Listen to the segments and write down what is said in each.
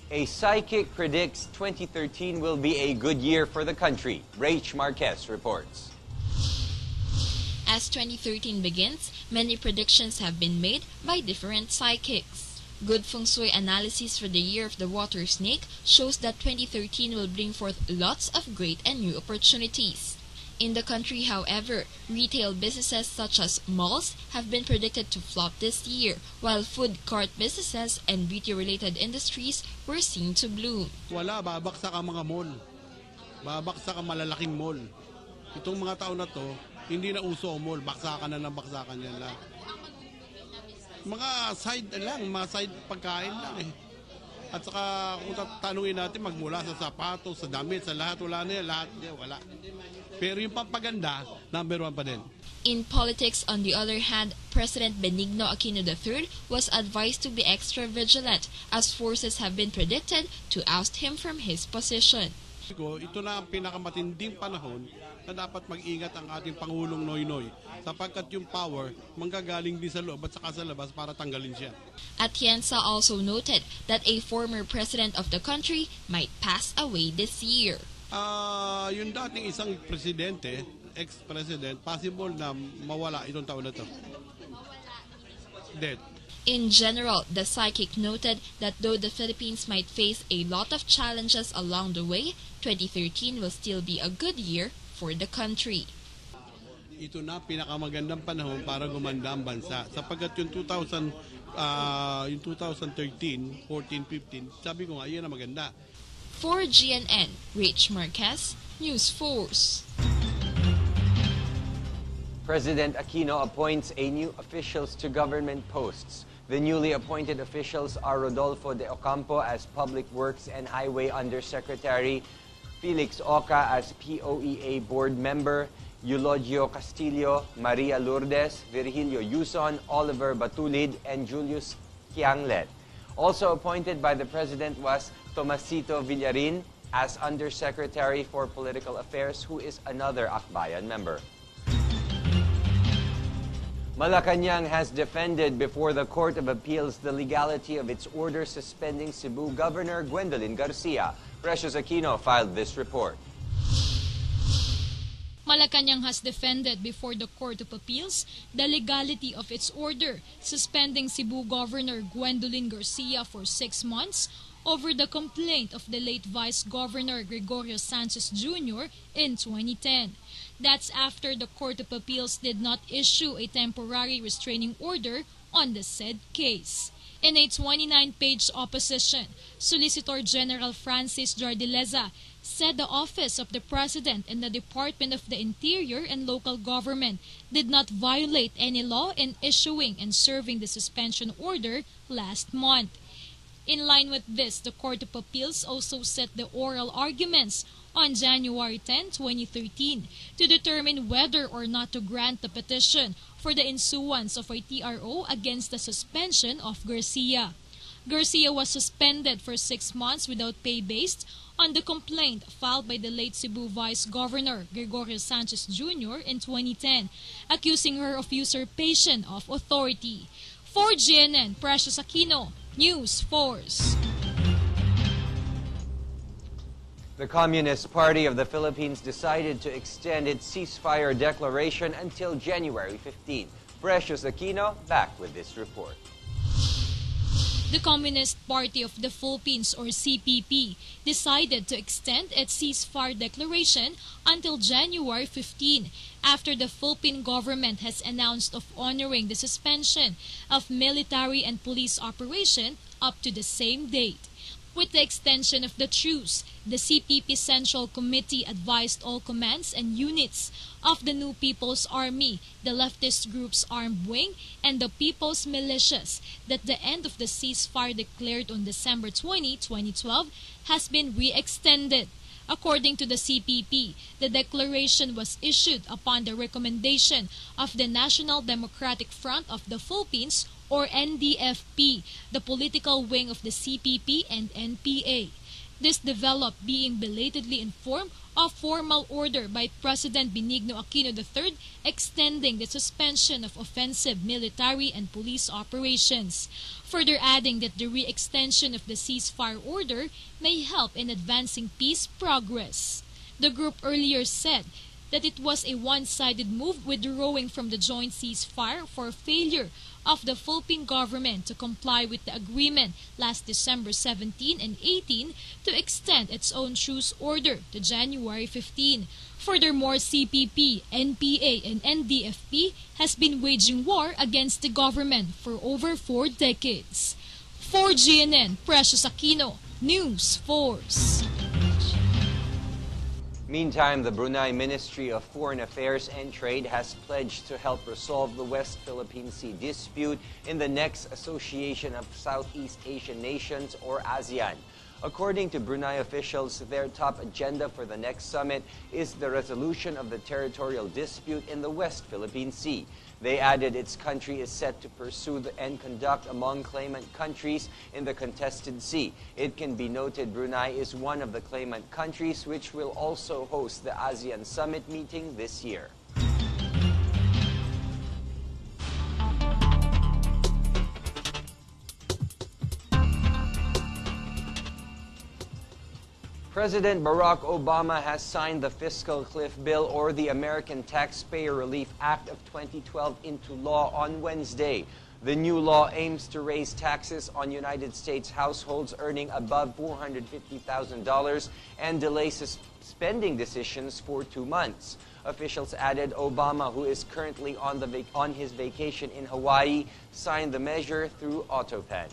A psychic predicts 2013 will be a good year for the country. Rach Marquez reports. As 2013 begins, many predictions have been made by different psychics. Good feng shui analysis for the year of the water snake shows that 2013 will bring forth lots of great and new opportunities. In the country, however, retail businesses such as malls have been predicted to flop this year, while food cart businesses and beauty-related industries were seen to bloom. Wala, babaksak ang mga mall. Babaksak ang malalaking mall. Itong mga taon na to, hindi na uso ang mall. Baksakan na ng baksakan yan lang. Mga side lang, mga side pagkain lang eh. At saka kung tatanungin natin magmula sa sapatos, sa damit, sa lahat, wala na yan, lahat yan, wala. Pero yung pampaganda, number 1 pa din. In politics, on the other hand, President Benigno Aquino III was advised to be extra vigilant as forces have been predicted to oust him from his position. Ito na ang pinakamatinding panahon na dapat mag-ingat ang ating Pangulong Noynoy sapagkat yung power manggagaling din sa loob at saka sa labas para tanggalin siya. Atienza also noted that a former president of the country might pass away this year. Yung dating isang presidente, ex-president, possible na mawala itong taon na to. Dead. In general, the psychic noted that though the Philippines might face a lot of challenges along the way, 2013 will still be a good year for the country. Ito na pinakamagandang panahon para gumanda ang bansa. Sapagkat yung 2013, 14, 15, sabi ko nga, yan na maganda. For GNN, Rach Marquez, News Force. President Aquino appoints a new officials to government posts. The newly appointed officials are Rodolfo de Ocampo as Public Works and Highway Undersecretary, Felix Oca as POEA Board Member, Eulogio Castillo, Maria Lourdes, Virgilio Yuson, Oliver Batulid, and Julius Kianglet. Also appointed by the President was Tomasito Villarin as Undersecretary for Political Affairs, who is another Akbayan member. Malacanang has defended before the Court of Appeals the legality of its order suspending Cebu Governor Gwendolyn Garcia. Precious Aquino filed this report. Malacanang has defended before the Court of Appeals the legality of its order suspending Cebu Governor Gwendolyn Garcia for 6 months over the complaint of the late Vice Governor Gregorio Sanchez Jr. in 2010. That's after the Court of Appeals did not issue a temporary restraining order on the said case. In a 29-page opposition, Solicitor General Francis Jardileza said the Office of the President and the Department of the Interior and Local Government did not violate any law in issuing and serving the suspension order last month. In line with this, the Court of Appeals also set the oral arguments on January 10, 2013 to determine whether or not to grant the petition for the issuance of a TRO against the suspension of Garcia. Garcia was suspended for 6 months without pay based on the complaint filed by the late Cebu Vice Governor Gregorio Sanchez Jr. in 2010, accusing her of usurpation of authority. For GNN, Precious Aquino, News Force. The Communist Party of the Philippines decided to extend its ceasefire declaration until January 15. Precious Aquino back with this report. The Communist Party of the Philippines, or CPP, decided to extend its ceasefire declaration until January 15 after the Philippine government has announced of honoring the suspension of military and police operation up to the same date. With the extension of the truce, the CPP Central Committee advised all commands and units of the New People's Army, the leftist group's armed wing, and the People's Militias that the end of the ceasefire declared on December 20, 2012 has been re-extended. According to the CPP, the declaration was issued upon the recommendation of the National Democratic Front of the Philippines, or NDFP, the political wing of the CPP and NPA. This developed being belatedly informed of formal order by President Benigno Aquino III extending the suspension of offensive military and police operations, further adding that the re-extension of the ceasefire order may help in advancing peace progress. The group earlier said that it was a one-sided move withdrawing from the joint ceasefire for failure of the Philippine government to comply with the agreement last December 17 and 18 to extend its own truce order to January 15. Furthermore, CPP, NPA, and NDFP has been waging war against the government for over 4 decades. For GNN, Precious Aquino, News Force. Meantime, the Brunei Ministry of Foreign Affairs and Trade has pledged to help resolve the West Philippine Sea dispute in the next Association of Southeast Asian Nations, or ASEAN. According to Brunei officials, their top agenda for the next summit is the resolution of the territorial dispute in the West Philippine Sea. They added its country is set to pursue and conduct among claimant countries in the contested sea. It can be noted Brunei is one of the claimant countries which will also host the ASEAN Summit meeting this year. President Barack Obama has signed the Fiscal Cliff Bill, or the American Taxpayer Relief Act of 2012, into law on Wednesday. The new law aims to raise taxes on United States households earning above $450,000 and delay spending decisions for 2 months. Officials added Obama, who is currently on his vacation in Hawaii, signed the measure through AutoPen.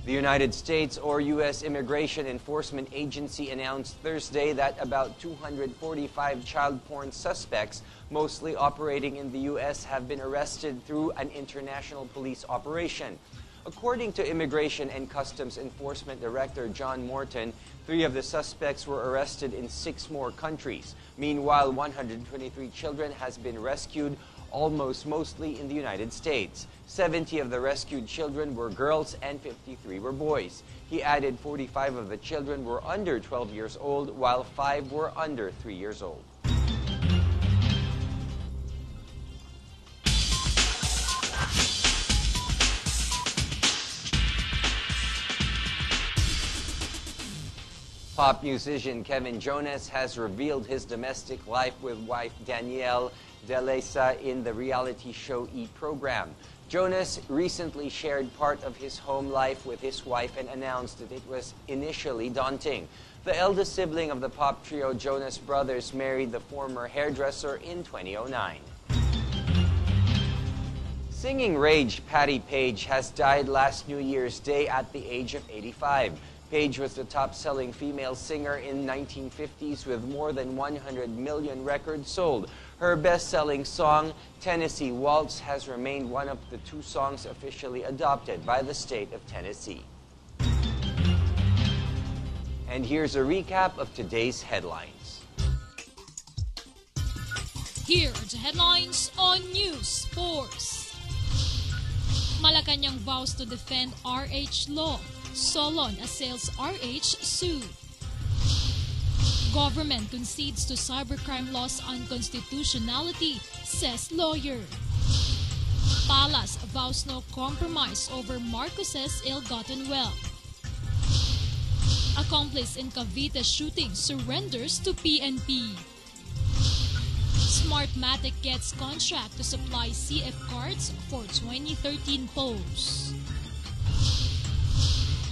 The United States, or U.S. Immigration Enforcement Agency, announced Thursday that about 245 child porn suspects, mostly operating in the U.S., have been arrested through an international police operation. According to Immigration and Customs Enforcement Director John Morton, 3 of the suspects were arrested in 6 more countries. Meanwhile, 123 children has been rescued, mostly in the United States. 70 of the rescued children were girls and 53 were boys. He added 45 of the children were under 12 years old, while 5 were under 3 years old. Pop musician Kevin Jonas has revealed his domestic life with wife Danielle Delesa in the reality show E! Program. Jonas recently shared part of his home life with his wife and announced that it was initially daunting. The eldest sibling of the pop trio Jonas Brothers married the former hairdresser in 2009. Singing rage Patti Page has died last New Year's Day at the age of 85. Page was the top-selling female singer in 1950s with more than 100 million records sold. Her best-selling song, Tennessee Waltz, has remained one of the 2 songs officially adopted by the state of Tennessee. And here's a recap of today's headlines. Here are the headlines on News Force. Malacanang vows to defend RH law. Solon assails RH sued. Government concedes to cybercrime law's unconstitutionality, says lawyer. Palace vows no compromise over Marcos's ill-gotten wealth. Accomplice in Cavite shooting surrenders to PNP. Smartmatic gets contract to supply CF cards for 2013 polls.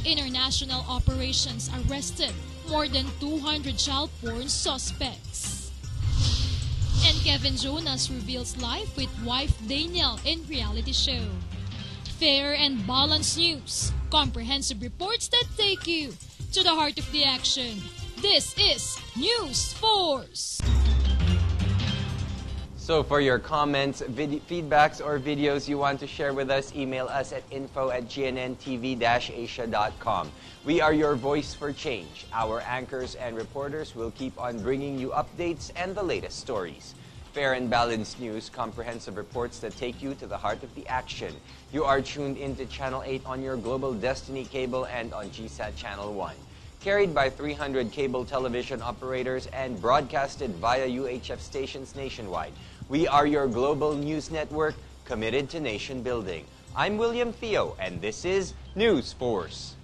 International operations arrested more than 200 child porn suspects. And Kevin Jonas reveals life with wife Danielle in reality show. Fair and balanced news. Comprehensive reports that take you to the heart of the action. This is News Force. So for your comments, feedbacks, or videos you want to share with us, email us at info@gntv-asia.com. We are your voice for change. Our anchors and reporters will keep on bringing you updates and the latest stories. Fair and balanced news, comprehensive reports that take you to the heart of the action. You are tuned into Channel 8 on your Global Destiny cable and on GSAT Channel 1. Carried by 300 cable television operators and broadcasted via UHF stations nationwide. We are your global news network committed to nation building. I'm William Theo, and this is News Force.